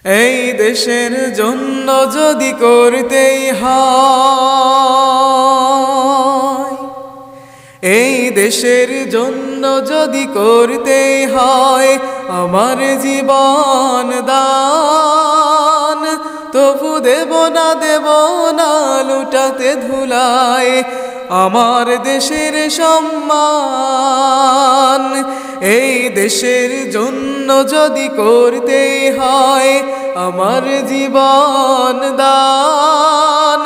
এই দেশের জন্য যদি করতেই হয়, এই দেশের জন্য যদি করতেই হয় আমার জীবন দান, তবু দেব না লুটাতে ধুলায় আমার দেশের সম্মান। এই দেশের জন্য যদি করতেই হয় আমার জীবন দান,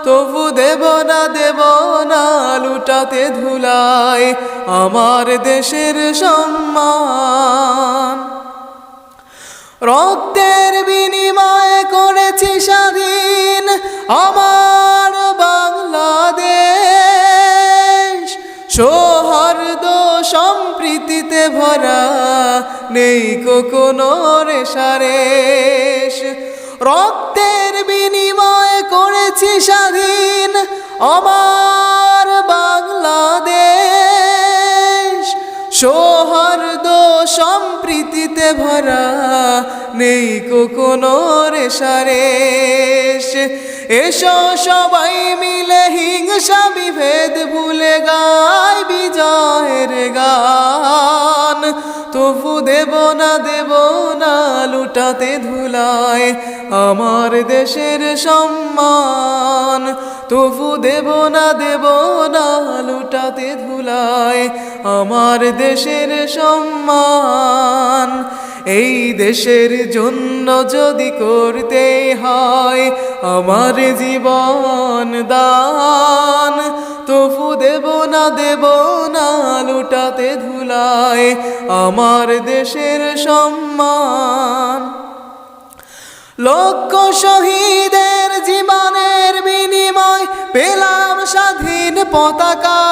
তবু দেব না লুটাতে ধুলায় আমার দেশের সম্মান। রক্তের বিনিময়ে করেছি স্বাধীন আমার বাংলাদেশ, সৌহার্দ্য সম্প্রীতিতে ভরা নেই কোনো রেশারেশ। রক্তের বিনিময়ে করেছি স্বাধীন আমার বাংলাদেশ, সৌহার্দ্য সম্প্রীতিতে ভরা নেই কোনো রেশারেশ। এসো সবাই মিলে হিংসা বিভেদ ভুলে গাই বিজয়ের গান, তবু দেব না লুটাতে ধুলায় আমার দেশের সম্মান। তবু দেব না লুটাতে ধুলায় আমার দেশের সম্মান। এই দেশের জন্য যদি করতেই হয় আমার জীবন দান, তবু দেব না লুটাতে ধুলায় আমার দেশের সম্মান। লক্ষ শহীদের জীবনের বিনিময় পেলাম স্বাধীন পতাকা,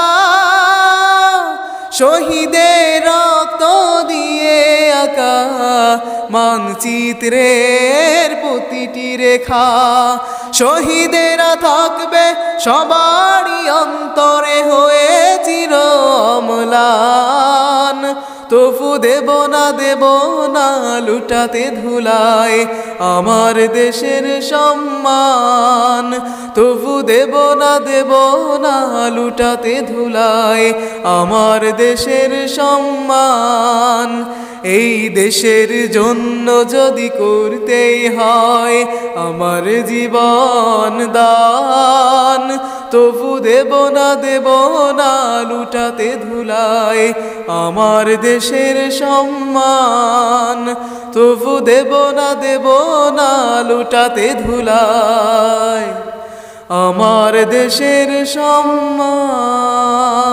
শহীদের রক্ত দিয়ে আঁকা মানচিত্রের প্রতিটি রেখা। শহীদেরা থাকবে সবারই অন্তরে হয়ে চির অম্লান, তবু দেব না লুটাতে ধুলায় আমার দেশের সম্মান। তবু দেব না লুটাতে ধুলায় আমার দেশের সম্মান। এই দেশের জন্য যদি করতেই হয় আমার জীবন দান, তবু দেব না লুটাতে ধুলায় আমার দেশের সম্মান। তবু দেব না লুটাতে ধুলায় আমার দেশের সম্মান।